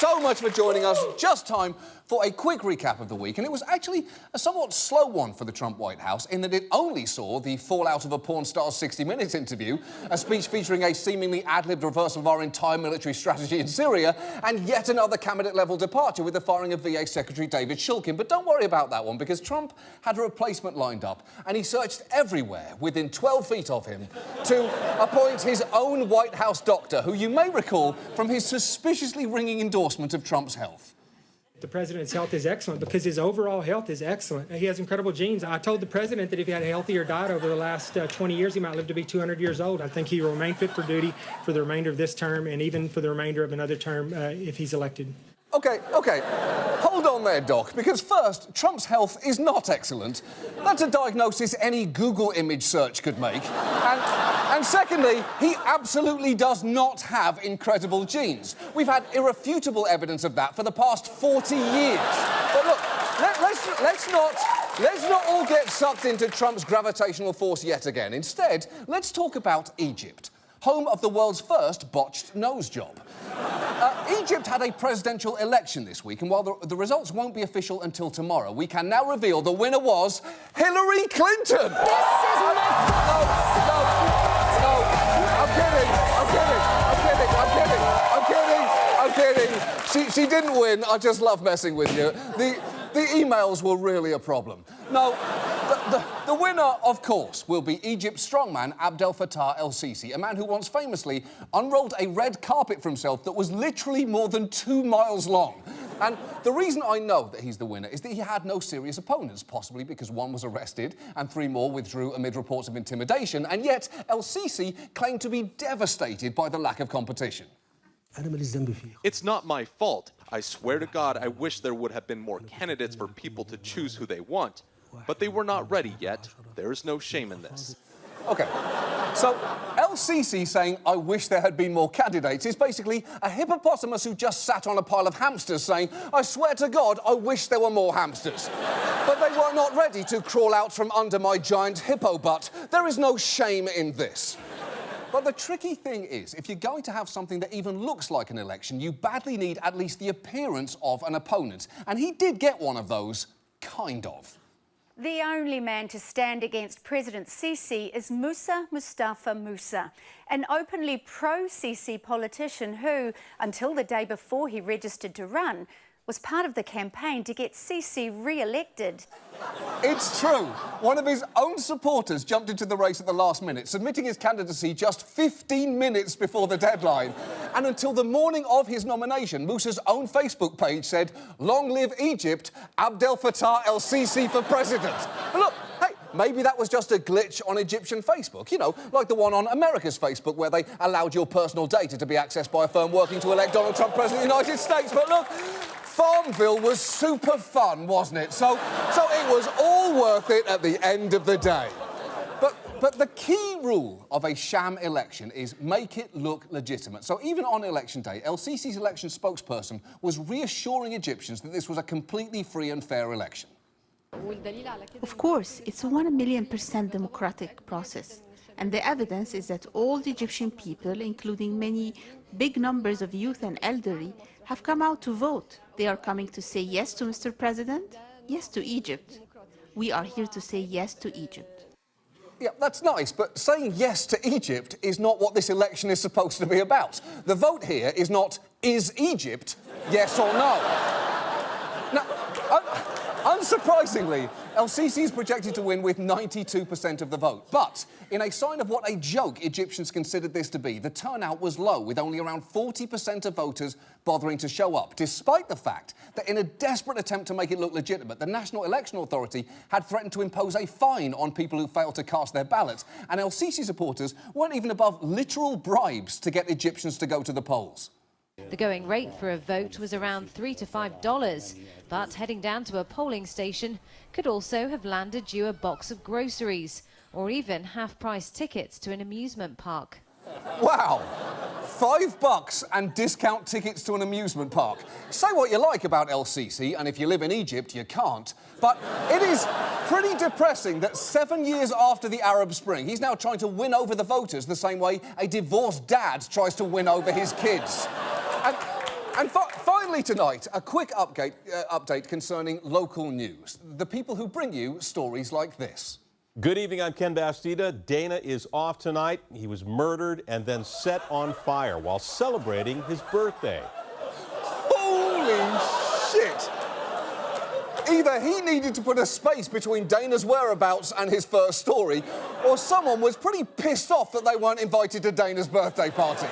so much for joining us. Just time for a quick recap of the week, and it was actually a somewhat slow one for the Trump White House in that it only saw the fallout of a porn star's 60 Minutes interview, a speech featuring a seemingly ad-libbed reversal of our entire military strategy in Syria, and yet another cabinet-level departure with the firing of VA Secretary David Shulkin. But don't worry about that one, because Trump had a replacement lined up, and he searched everywhere within 12 feet of him to appoint his own White House doctor, who you may recall from his suspiciously ringing endorsement of Trump's health. The president's health is excellent because his overall health is excellent. He has incredible genes. I told the president that if he had a healthier diet over the last 20 years, he might live to be 200 years old. I think he will remain fit for duty for the remainder of this term and even for the remainder of another term if he's elected. OK. Hold on there, Doc, because first, Trump's health is not excellent. That's a diagnosis any Google image search could make. And secondly, he absolutely does not have incredible genes. We've had irrefutable evidence of that for the past 40 years. But look, let's not all get sucked into Trump's gravitational force yet again. Instead, let's talk about Egypt, home of the world's first botched nose job. Egypt had a presidential election this week, and while the results won't be official until tomorrow, we can now reveal the winner was Hillary Clinton! This is my No, I'm kidding. She didn't win. I just love messing with you. The emails were really a problem. No, the winner, of course, will be Egypt's strongman Abdel Fattah el-Sisi, a man who once famously unrolled a red carpet for himself that was literally more than 2 miles long. And the reason I know that he's the winner is that he had no serious opponents, possibly because one was arrested and 3 more withdrew amid reports of intimidation, and yet el-Sisi claimed to be devastated by the lack of competition. It's not my fault. I swear to God, I wish there would have been more candidates for people to choose who they want. But they were not ready yet. There is no shame in this. OK, so el-Sisi saying, I wish there had been more candidates, is basically a hippopotamus who just sat on a pile of hamsters saying, I swear to God, I wish there were more hamsters. But they were not ready to crawl out from under my giant hippo butt. There is no shame in this. But the tricky thing is, if you're going to have something that even looks like an election, you badly need at least the appearance of an opponent. And he did get one of those, kind of. The only man to stand against President Sisi is Musa Mustafa Musa, an openly pro-Sisi politician who, until the day before he registered to run, was part of the campaign to get Sisi re-elected. It's true. One of his own supporters jumped into the race at the last minute, submitting his candidacy just 15 minutes before the deadline. And until the morning of his nomination, Musa's own Facebook page said, "Long live Egypt, Abdel Fattah el-Sisi for president." But look, hey, maybe that was just a glitch on Egyptian Facebook. You know, like the one on America's Facebook, where they allowed your personal data to be accessed by a firm working to elect Donald Trump president of the United States. But look, Farmville was super fun, wasn't it? So it was all worth it at the end of the day. But the key rule of a sham election is make it look legitimate. So even on election day, el-Sisi's election spokesperson was reassuring Egyptians that this was a completely free and fair election. Of course, it's a 1,000,000% democratic process. And the evidence is that all the Egyptian people, including many big numbers of youth and elderly, have come out to vote. They are coming to say yes to Mr. President, yes to Egypt. We are here to say yes to Egypt. Yeah, that's nice, but saying yes to Egypt is not what this election is supposed to be about. The vote here is not, is Egypt yes or no? Now, unsurprisingly, el-Sisi is projected to win with 92% of the vote. But in a sign of what a joke Egyptians considered this to be, the turnout was low, with only around 40% of voters bothering to show up, despite the fact that in a desperate attempt to make it look legitimate, the National Election Authority had threatened to impose a fine on people who failed to cast their ballots. And el-Sisi supporters weren't even above literal bribes to get Egyptians to go to the polls. The going rate for a vote was around $3 to $5, but heading down to a polling station could also have landed you a box of groceries or even half-price tickets to an amusement park. Wow! $5 and discount tickets to an amusement park. Say what you like about el-Sisi, and if you live in Egypt, you can't. But it is pretty depressing that 7 years after the Arab Spring, he's now trying to win over the voters the same way a divorced dad tries to win over his kids. And finally, finally tonight, a quick update concerning local news. The people who bring you stories like this. Good evening, I'm Ken Bastida. Dana is off tonight. He was murdered and then set on fire while celebrating his birthday. Holy shit! Either he needed to put a space between Dana's whereabouts and his first story, or someone was pretty pissed off that they weren't invited to Dana's birthday party.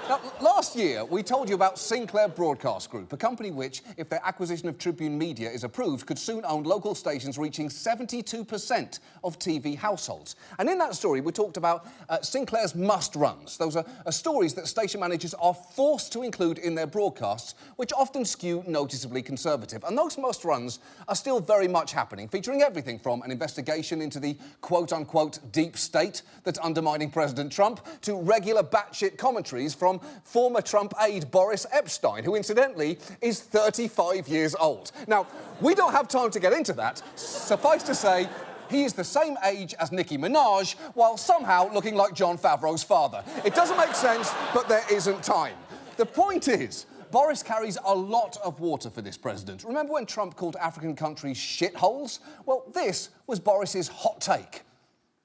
Now, last year, we told you about Sinclair Broadcast Group, a company which, if their acquisition of Tribune Media is approved, could soon own local stations reaching 72% of TV households. And in that story, we talked about Sinclair's must-runs. Those are stories that station managers are forced to include in their broadcasts, which often skew noticeably conservative. And those must-runs are still very much happening, featuring everything from an investigation into the quote-unquote deep state that's undermining President Trump to regular batshit commentaries from former Trump aide Boris Epstein, who incidentally is 35 years old. Now, we don't have time to get into that. Suffice to say, he is the same age as Nicki Minaj, while somehow looking like Jon Favreau's father. It doesn't make sense, but there isn't time. The point is, Boris carries a lot of water for this president. Remember when Trump called African countries shitholes? Well, this was Boris's hot take.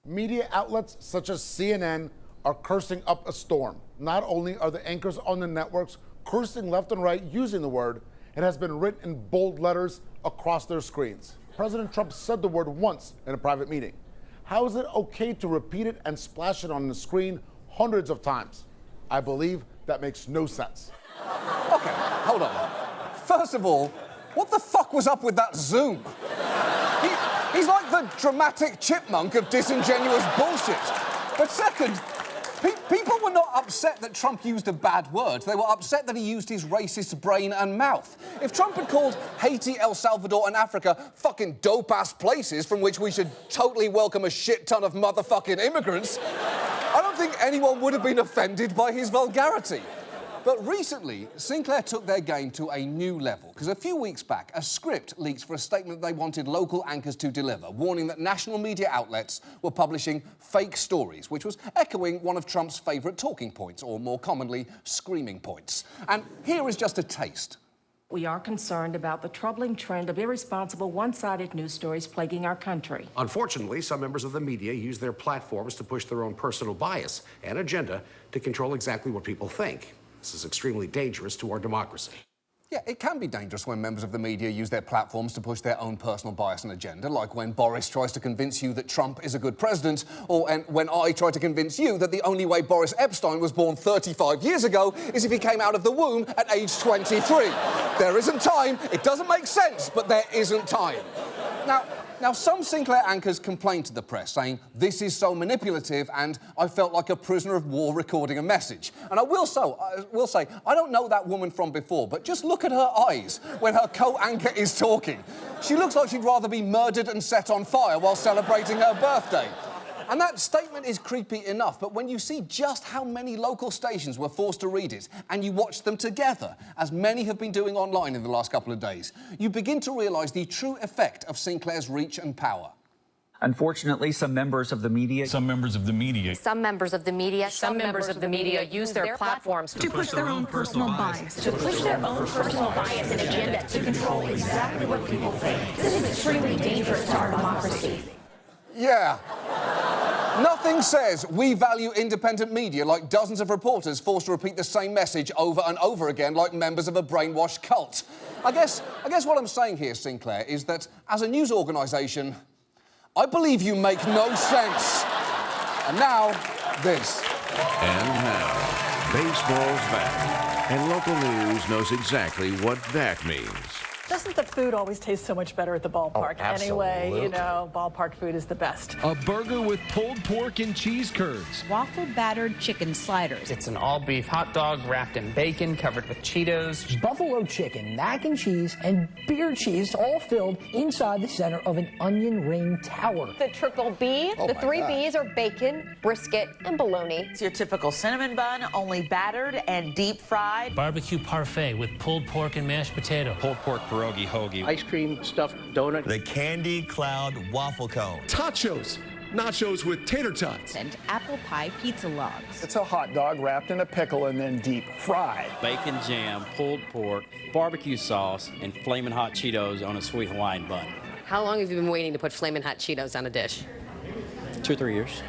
Media outlets such as CNN are cursing up a storm. Not only are the anchors on the networks cursing left and right using the word, it has been written in bold letters across their screens. President Trump said the word once in a private meeting. How is it okay to repeat it and splash it on the screen hundreds of times? I believe that makes no sense. Okay, hold on. First of all, what the fuck was up with that zoom? He's like the dramatic chipmunk of disingenuous bullshit. But second, people were not upset that Trump used a bad word. They were upset that he used his racist brain and mouth. If Trump had called Haiti, El Salvador and Africa fucking dope-ass places from which we should totally welcome a shit ton of motherfucking immigrants, I don't think anyone would have been offended by his vulgarity. But recently, Sinclair took their game to a new level, because a few weeks back, a script leaked for a statement they wanted local anchors to deliver, warning that national media outlets were publishing fake stories, which was echoing one of Trump's favourite talking points, or more commonly, screaming points. And here is just a taste. We are concerned about the troubling trend of irresponsible, one-sided news stories plaguing our country. Unfortunately, some members of the media use their platforms to push their own personal bias and agenda to control exactly what people think. This is extremely dangerous to our democracy. Yeah, it can be dangerous when members of the media use their platforms to push their own personal bias and agenda, like when Boris tries to convince you that Trump is a good president, or when I try to convince you that the only way Boris Epstein was born 35 years ago is if he came out of the womb at age 23. There isn't time. It doesn't make sense, but there isn't time. Now, some Sinclair anchors complained to the press, saying, this is so manipulative and I felt like a prisoner of war recording a message. And I will say, I don't know that woman from before, but just look at her eyes when her co-anchor is talking. She looks like she'd rather be murdered and set on fire while celebrating her birthday. And that statement is creepy enough, but when you see just how many local stations were forced to read it, and you watch them together, as many have been doing online in the last couple of days, you begin to realise the true effect of Sinclair's reach and power. Unfortunately, some members of the media use their platforms to push their own personal bias. To push their own personal bias and agenda to control exactly what people think. This is extremely dangerous to our democracy. Yeah. Nothing says we value independent media like dozens of reporters forced to repeat the same message over and over again like members of a brainwashed cult. I guess what I'm saying here, Sinclair, is that as a news organisation, I believe you make no sense. And now, this. And now, baseball's back. And local news knows exactly what that means. Doesn't the food always taste so much better at the ballpark? Anyway, you know, ballpark food is the best. A burger with pulled pork and cheese curds. Waffle battered chicken sliders. It's an all-beef hot dog wrapped in bacon, covered with Cheetos. Buffalo chicken, mac and cheese, and beer cheese, all filled inside the center of an onion ring tower. The triple B, the three Bs are bacon, brisket, and bologna. It's your typical cinnamon bun, only battered and deep fried. Barbecue parfait with pulled pork and mashed potato. Pulled pork pierogi hoagie. Ice cream stuffed donut. The candy cloud waffle cone. Tachos nachos with tater tots, and apple pie pizza logs. It's a hot dog wrapped in a pickle and then deep fried. Bacon jam, pulled pork, barbecue sauce, and flaming hot Cheetos on a sweet Hawaiian bun. How long have you been waiting to put flaming hot Cheetos on a dish? 2 or 3 years.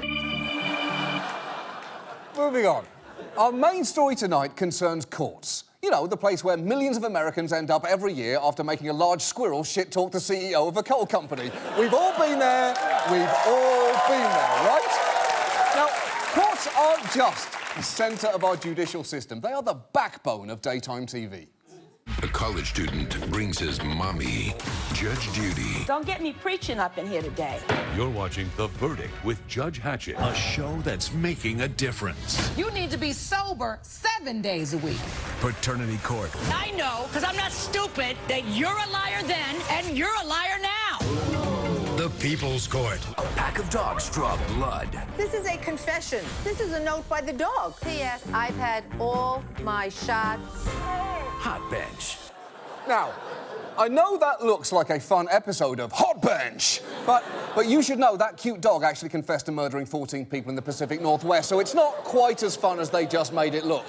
Moving on. Our main story tonight concerns courts. You know, the place where millions of Americans end up every year after making a large squirrel shit-talk the CEO of a coal company. We've all been there. We've all been there, right? Now, courts aren't just the centre of our judicial system. They are the backbone of daytime TV. A college student brings his mommy Judge Judy. Don't get me preaching up in here today. You're watching The Verdict with Judge Hatchett, a show that's making a difference. You need to be sober 7 days a week. Paternity Court. I know, because I'm not stupid, that you're a liar then and you're a liar now. The People's Court. A pack of dogs draw blood. This is a confession. This is a note by the dog. P.S. I've had all my shots. Tot Bench. Now, I know that looks like a fun episode of Tot Bench, but you should know that cute dog actually confessed to murdering 14 people in the Pacific Northwest, so it's not quite as fun as they just made it look.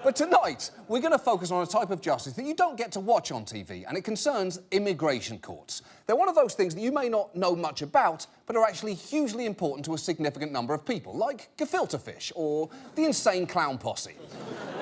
But tonight, we're going to focus on a type of justice that you don't get to watch on TV, and it concerns immigration courts. They're one of those things that you may not know much about, but are actually hugely important to a significant number of people, like gefilte fish or the insane clown posse.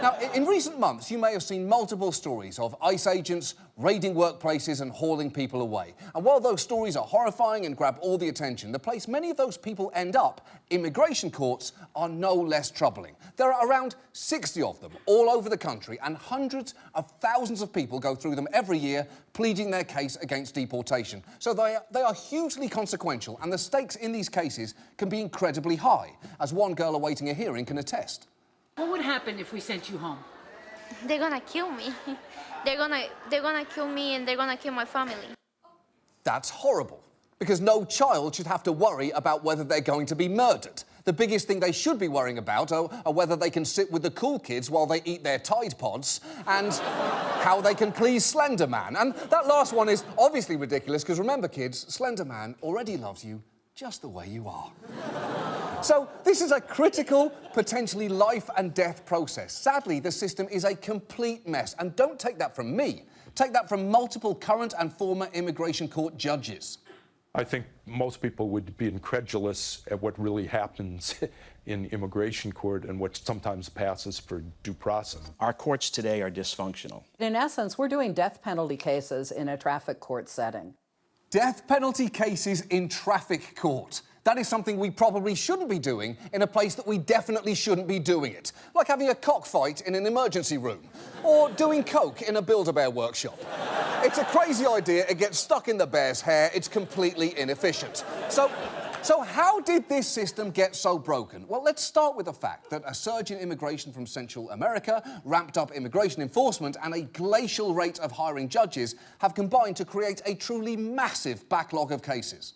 Now, in recent months, you may have seen multiple stories of ICE agents raiding workplaces and hauling people away. And while those stories are horrifying and grab all the attention, the place many of those people end up, immigration courts, are no less troubling. There are around 60 of them all over the country, and hundreds of thousands of people go through them every year, pleading their case against deportation. So they are hugely consequential, and the stakes in these cases can be incredibly high, as one girl awaiting a hearing can attest. What would happen if we sent you home? They're gonna kill me. They're gonna kill me and they're gonna kill my family. That's horrible, because no child should have to worry about whether they're going to be murdered. The biggest thing they should be worrying about are whether they can sit with the cool kids while they eat their Tide Pods, and how they can please Slender Man. And that last one is obviously ridiculous, because remember, kids, Slender Man already loves you just the way you are. So this is a critical, potentially life and death process. Sadly, the system is a complete mess. And don't take that from me. Take that from multiple current and former immigration court judges. I think most people would be incredulous at what really happens in immigration court and what sometimes passes for due process. Our courts today are dysfunctional. In essence, we're doing death penalty cases in a traffic court setting. Death penalty cases in traffic court. That is something we probably shouldn't be doing in a place that we definitely shouldn't be doing it. Like having a cockfight in an emergency room. Or doing coke in a Build-A-Bear workshop. It's a crazy idea, it gets stuck in the bear's hair, it's completely inefficient. So how did this system get so broken? Well, let's start with the fact that a surge in immigration from Central America, ramped up immigration enforcement, and a glacial rate of hiring judges have combined to create a truly massive backlog of cases.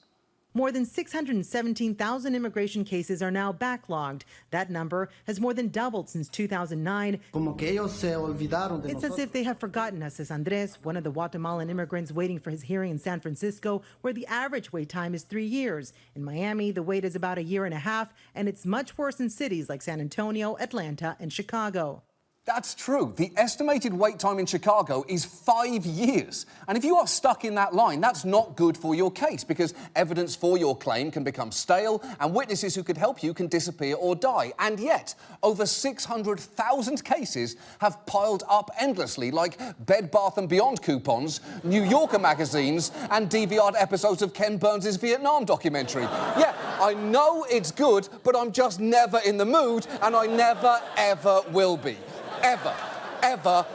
More than 617,000 immigration cases are now backlogged. That number has more than doubled since 2009. It's as if they have forgotten us, says Andres, one of the Guatemalan immigrants waiting for his hearing in San Francisco, where the average wait time is 3 years. In Miami, the wait is about 1.5 years, and it's much worse in cities like San Antonio, Atlanta, and Chicago. That's true. The estimated wait time in Chicago is 5 years. And if you are stuck in that line, that's not good for your case, because evidence for your claim can become stale and witnesses who could help you can disappear or die. And yet, over 600,000 cases have piled up endlessly, like Bed Bath & Beyond coupons, New Yorker magazines, and DVR'd episodes of Ken Burns' Vietnam documentary. Yeah, I know it's good, but I'm just never in the mood, and I never, ever will be. Ever, ever,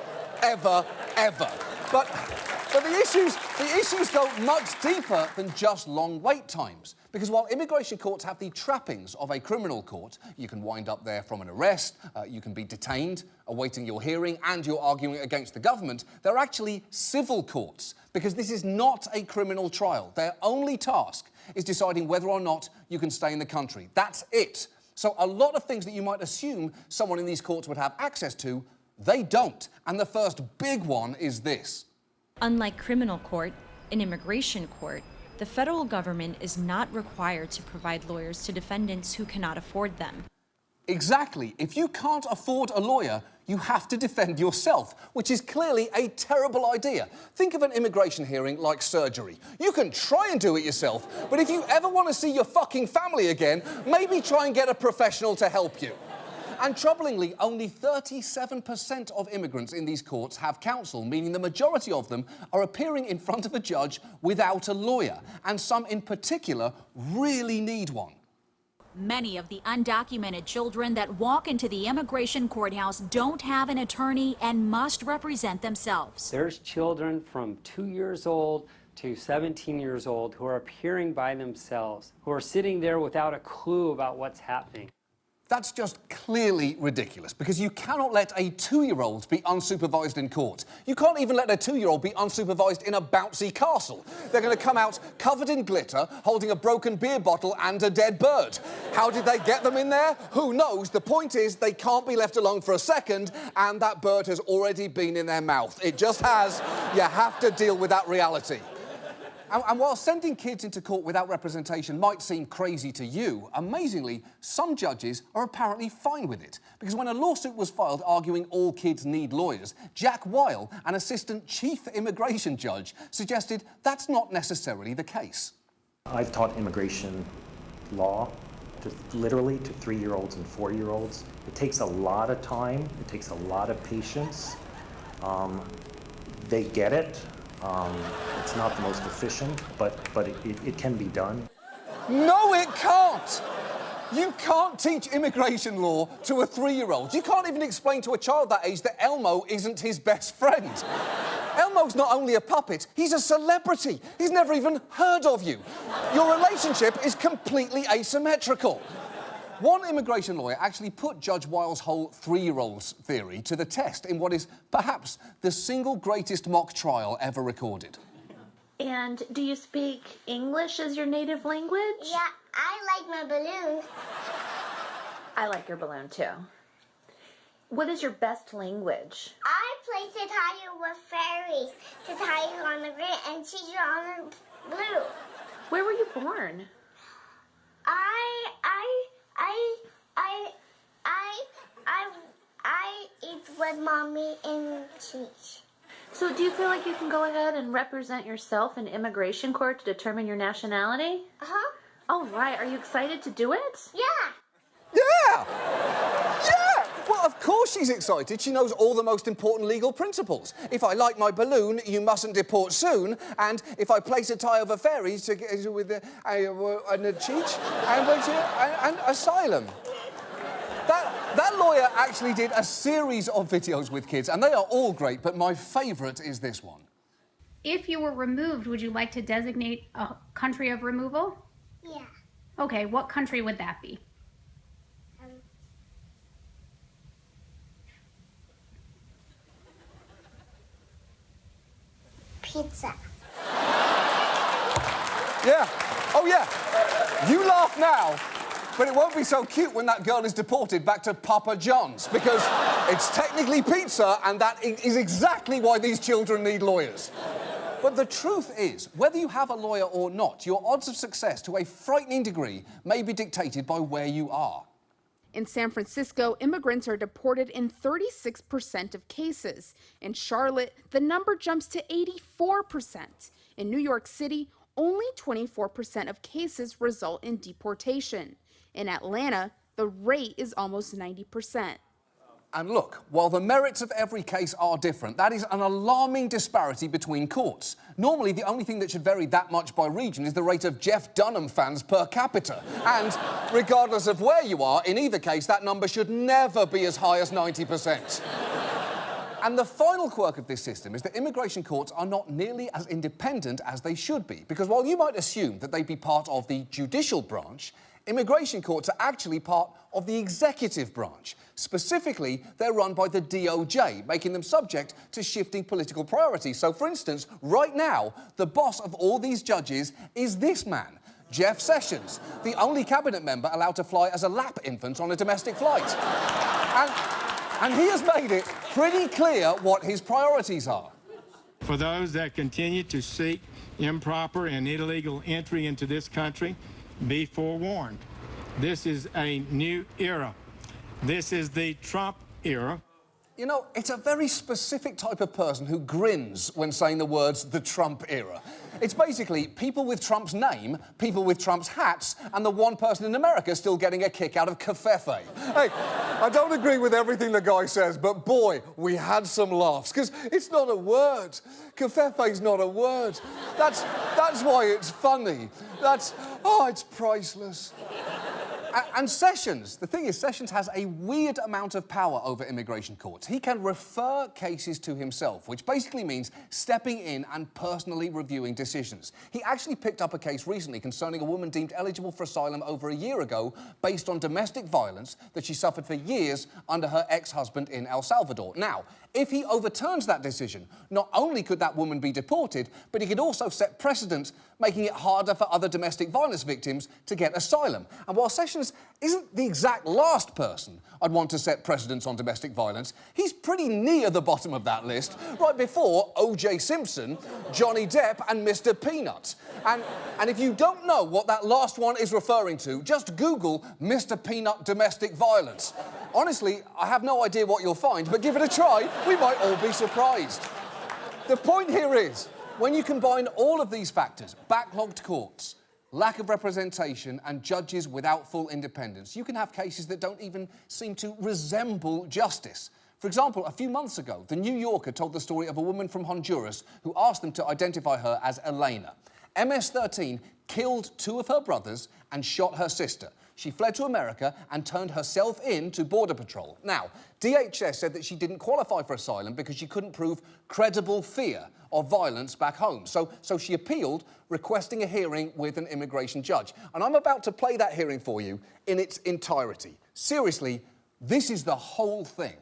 ever, ever. But the issues go much deeper than just long wait times. Because while immigration courts have the trappings of a criminal court, you can wind up there from an arrest, you can be detained, awaiting your hearing, and you're arguing against the government, they're actually civil courts. Because this is not a criminal trial. Their only task is deciding whether or not you can stay in the country. That's it. So a lot of things that you might assume someone in these courts would have access to, they don't. And the first big one is this. Unlike criminal court, in immigration court, The federal government is not required to provide lawyers to defendants who cannot afford them. Exactly. If you can't afford a lawyer, you have to defend yourself, which is clearly a terrible idea. Think of an immigration hearing like surgery. You can try and do it yourself, but if you ever want to see your fucking family again, maybe try and get a professional to help you. And troublingly, only 37% of immigrants in these courts have counsel, meaning the majority of them are appearing in front of a judge without a lawyer, and some in particular really need one. Many of the undocumented children that walk into the immigration courthouse don't have an attorney and must represent themselves. There's children from 2 years old to 17 years old who are appearing by themselves, who are sitting there without a clue about what's happening. That's just clearly ridiculous, because you cannot let a 2-year-old be unsupervised in court. You can't even let a 2-year-old be unsupervised in a bouncy castle. They're going to come out covered in glitter, holding a broken beer bottle and a dead bird. How did they get them in there? Who knows? The point is, they can't be left alone for a second, and that bird has already been in their mouth. It just has. You have to deal with that reality. And while sending kids into court without representation might seem crazy to you, amazingly, some judges are apparently fine with it. Because when a lawsuit was filed arguing all kids need lawyers, Jack Weil, an assistant chief immigration judge, suggested that's not necessarily the case. I've taught immigration law literally to 3-year-olds and 4-year-olds. It takes a lot of time. It takes a lot of patience. They get it. It's not the most efficient, but it can be done. No, it can't! You can't teach immigration law to a 3-year-old. You can't even explain to a child that age that Elmo isn't his best friend. Elmo's not only a puppet, he's a celebrity. He's never even heard of you. Your relationship is completely asymmetrical. One immigration lawyer actually put Judge Weil's whole 3-year-olds theory to the test in what is perhaps the single greatest mock trial ever recorded. And do you speak English as your native language? Yeah, I like my balloon. I like your balloon too. What is your best language? I play to tie you with fairies, to tie you on the green and teach you on the blue. Where were you born? I eat with mommy and cheese. So do you feel like you can go ahead and represent yourself in immigration court to determine your nationality? Uh-huh. All right, are you excited to do it? Yeah. Yeah! Yeah! Well, of course she's excited. She knows all the most important legal principles. If I like my balloon, you mustn't deport soon. And if I place a tie over fairies with a cheech and asylum. That lawyer actually did a series of videos with kids, and they are all great, but my favourite is this one. If you were removed, would you like to designate a country of removal? Yeah. Okay, what country would that be? Pizza. Yeah. Oh, yeah. You laugh now, but it won't be so cute when that girl is deported back to Papa John's, because it's technically pizza, and that is exactly why these children need lawyers. But the truth is, whether you have a lawyer or not, your odds of success to a frightening degree may be dictated by where you are. In San Francisco, immigrants are deported in 36% of cases. In Charlotte, the number jumps to 84%. In New York City, only 24% of cases result in deportation. In Atlanta, the rate is almost 90%. And look, while the merits of every case are different, that is an alarming disparity between courts. Normally, the only thing that should vary that much by region is the rate of Jeff Dunham fans per capita. And regardless of where you are, in either case, that number should never be as high as 90%. And the final quirk of this system is that immigration courts are not nearly as independent as they should be. Because while you might assume that they'd be part of the judicial branch, immigration courts are actually part of the executive branch. Specifically, they're run by the DOJ, making them subject to shifting political priorities. So, for instance, right now, the boss of all these judges is this man, Jeff Sessions, the only cabinet member allowed to fly as a lap infant on a domestic flight. And he has made it pretty clear what his priorities are. For those that continue to seek improper and illegal entry into this country, be forewarned. This is a new era. This is the Trump era. You know, it's a very specific type of person who grins when saying the words the Trump era. It's basically people with Trump's name, people with Trump's hats, and the one person in America still getting a kick out of covfefe. Hey, I don't agree with everything the guy says, but boy, we had some laughs, because it's not a word. Covfefe's not a word. That's why it's funny. It's priceless. And Sessions, the thing is, Sessions has a weird amount of power over immigration courts. He can refer cases to himself, which basically means stepping in and personally reviewing decisions. He actually picked up a case recently concerning a woman deemed eligible for asylum over a year ago based on domestic violence that she suffered for years under her ex-husband in El Salvador. Now, if he overturns that decision, not only could that woman be deported, but he could also set precedent, making it harder for other domestic violence victims to get asylum. And while Sessions isn't the exact last person I'd want to set precedents on domestic violence, he's pretty near the bottom of that list, right before O.J. Simpson, Johnny Depp and Mr. Peanut. And if you don't know what that last one is referring to, just Google Mr. Peanut domestic violence. Honestly, I have no idea what you'll find, but give it a try, we might all be surprised. The point here is, when you combine all of these factors, backlogged courts, lack of representation, and judges without full independence, you can have cases that don't even seem to resemble justice. For example, a few months ago, The New Yorker told the story of a woman from Honduras who asked them to identify her as Elena. MS-13 killed 2 of her brothers and shot her sister. She fled to America and turned herself in to Border Patrol. Now, DHS said that she didn't qualify for asylum because she couldn't prove credible fear of violence back home. So she appealed, requesting a hearing with an immigration judge. And I'm about to play that hearing for you in its entirety. Seriously, this is the whole thing.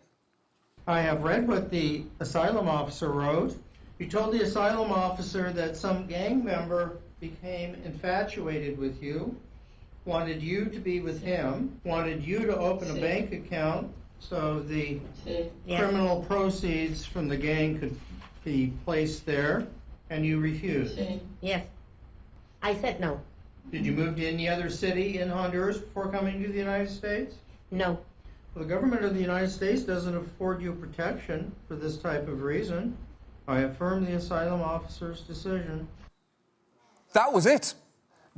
I have read what the asylum officer wrote. You told the asylum officer that some gang member became infatuated with you, wanted you to be with him, wanted you to open a bank account so the criminal proceeds from the gang could be placed there, and you refused. Yes. I said no. Did you move to any other city in Honduras before coming to the United States? No. Well, the government of the United States doesn't afford you protection for this type of reason. I affirm the asylum officer's decision. That was it.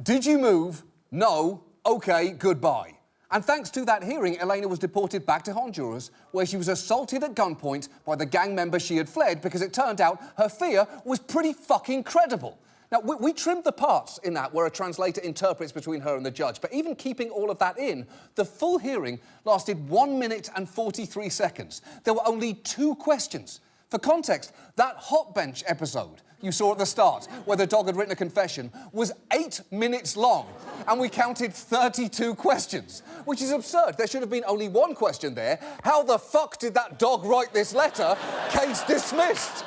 Did you move? No. Okay, goodbye. And thanks to that hearing, Elena was deported back to Honduras, where she was assaulted at gunpoint by the gang member she had fled because it turned out her fear was pretty fucking credible. Now, we trimmed the parts in that where a translator interprets between her and the judge, but even keeping all of that in, the full hearing lasted 1 minute and 43 seconds. There were only 2 questions. For context, that Tot Bench episode you saw at the start, where the dog had written a confession, was 8 minutes long, and we counted 32 questions, which is absurd. There should have been only 1 question there. How the fuck did that dog write this letter? Case dismissed.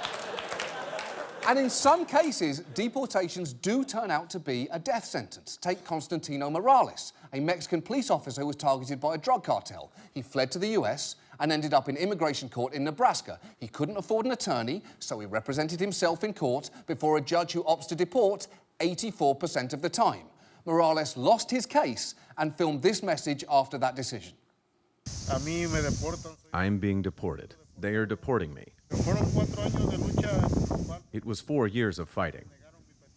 And in some cases, deportations do turn out to be a death sentence. Take Constantino Morales, a Mexican police officer who was targeted by a drug cartel. He fled to the US and ended up in immigration court in Nebraska. He couldn't afford an attorney, so he represented himself in court before a judge who opts to deport 84% of the time. Morales lost his case and filmed this message after that decision. I'm being deported. They are deporting me. It was 4 years of fighting.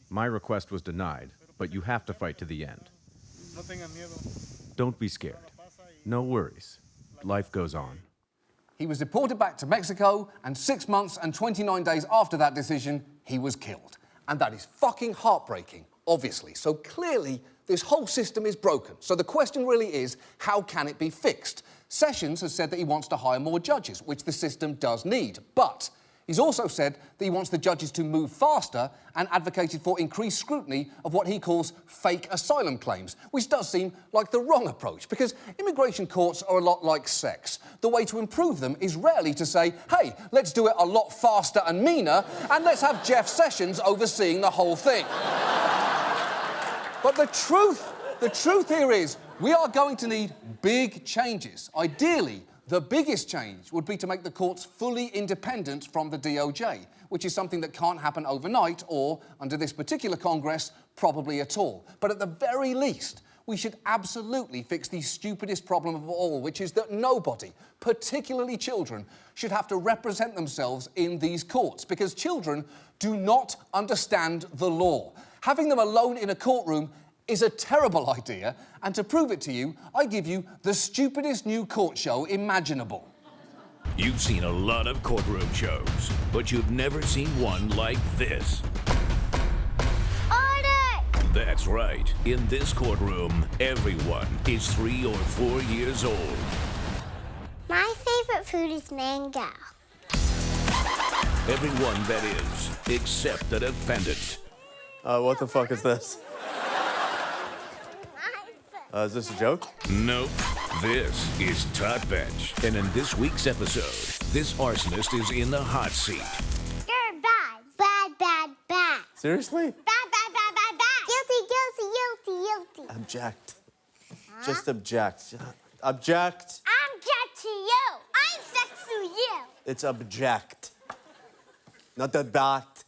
My request was denied, but you have to fight to the end. Don't be scared. No worries. Life goes on. He was deported back to Mexico, and 6 months and 29 days after that decision, he was killed. And that is fucking heartbreaking, obviously. So clearly, this whole system is broken. So the question really is, how can it be fixed? Sessions has said that he wants to hire more judges, which the system does need. But he's also said that he wants the judges to move faster and advocated for increased scrutiny of what he calls fake asylum claims, which does seem like the wrong approach, because immigration courts are a lot like sex. The way to improve them is rarely to say, hey, let's do it a lot faster and meaner, and let's have Jeff Sessions overseeing the whole thing. But the truth here is, we are going to need big changes. Ideally, The biggest change would be to make the courts fully independent from the DOJ, which is something that can't happen overnight or, under this particular Congress, probably at all. But at the very least, we should absolutely fix the stupidest problem of all, which is that nobody, particularly children, should have to represent themselves in these courts, because children do not understand the law. Having them alone in a courtroom is a terrible idea, and to prove it to you, I give you the stupidest new court show imaginable. You've seen a lot of courtroom shows, but you've never seen one like this. Order! That's right. In this courtroom, everyone is 3 or 4 years old. My favorite food is mango. Everyone, that is, except the defendant. What the fuck is this? Is this a joke? Nope. This is Tot Bench. And in this week's episode, this arsonist is in the hot seat. You're bad. Bad, bad, bad. Seriously? Bad, bad, bad, bad, bad. Guilty, guilty, guilty, guilty. Object. Just object. Object. Object to you. I'm sex to you. It's object. Not the bat.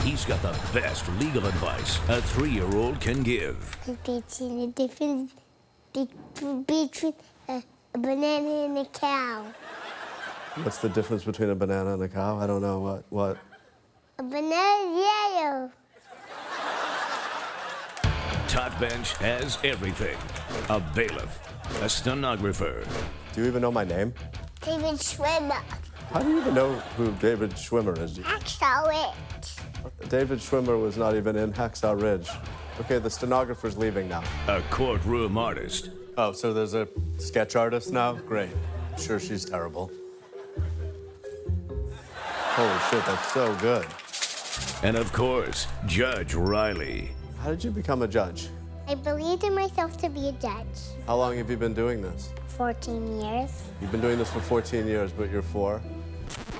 He's got the best legal advice a 3-year-old can give. Between the difference between a banana and a cow. What's the difference between a banana and a cow? I don't know. What? A banana is yellow. Tot Bench has everything. A bailiff, a stenographer. Do you even know my name? David Schwimmer. How do you even know who David Schwimmer is? Hacksaw Ridge. David Schwimmer was not even in Hacksaw Ridge. Okay, the stenographer's leaving now. A courtroom artist. Oh, so there's a sketch artist now? Great. I'm sure she's terrible. Holy shit, that's so good. And of course, Judge Riley. How did you become a judge? I believed in myself to be a judge. How long have you been doing this? 14 years. You've been doing this for 14 years, but you're 4?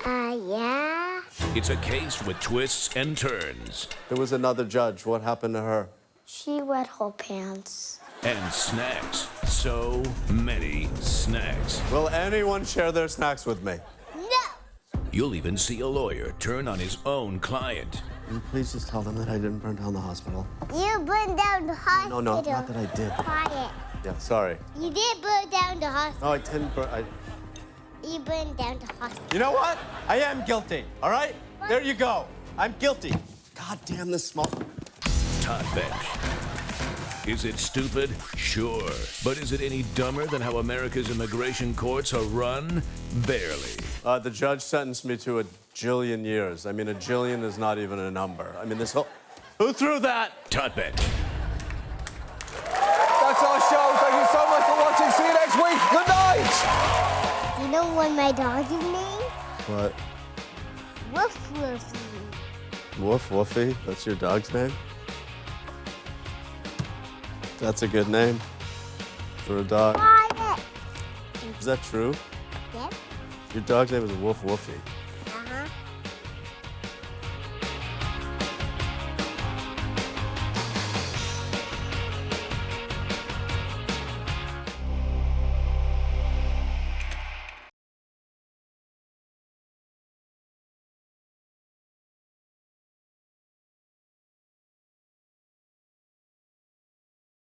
Yeah. It's a case with twists and turns. There was another judge. What happened to her? She wet her pants. And snacks. So many snacks. Will anyone share their snacks with me? No! You'll even see a lawyer turn on his own client. Will you please just tell them that I didn't burn down the hospital? You burned down the hospital. No, not that I did. Quiet. Yeah, sorry. You did burn down the hospital. No, I didn't burn. You burned down the hospital. You know what? I am guilty, all right? There you go. I'm guilty. God damn this small... Tot Bench. Is it stupid? Sure. But is it any dumber than how America's immigration courts are run? Barely. The judge sentenced me to 1 jillion years. I mean, 1 jillion is not even a number. I mean, this whole... Who threw that? Tot Bench. That's our show. Thank you so much for watching. See you next week. Good night. Do you know what my dog is named? What? Woof Woofy. Woof Woofy? That's your dog's name? That's a good name for a dog. Quiet. Is that true? Yes. Your dog's name is Woof Woofy.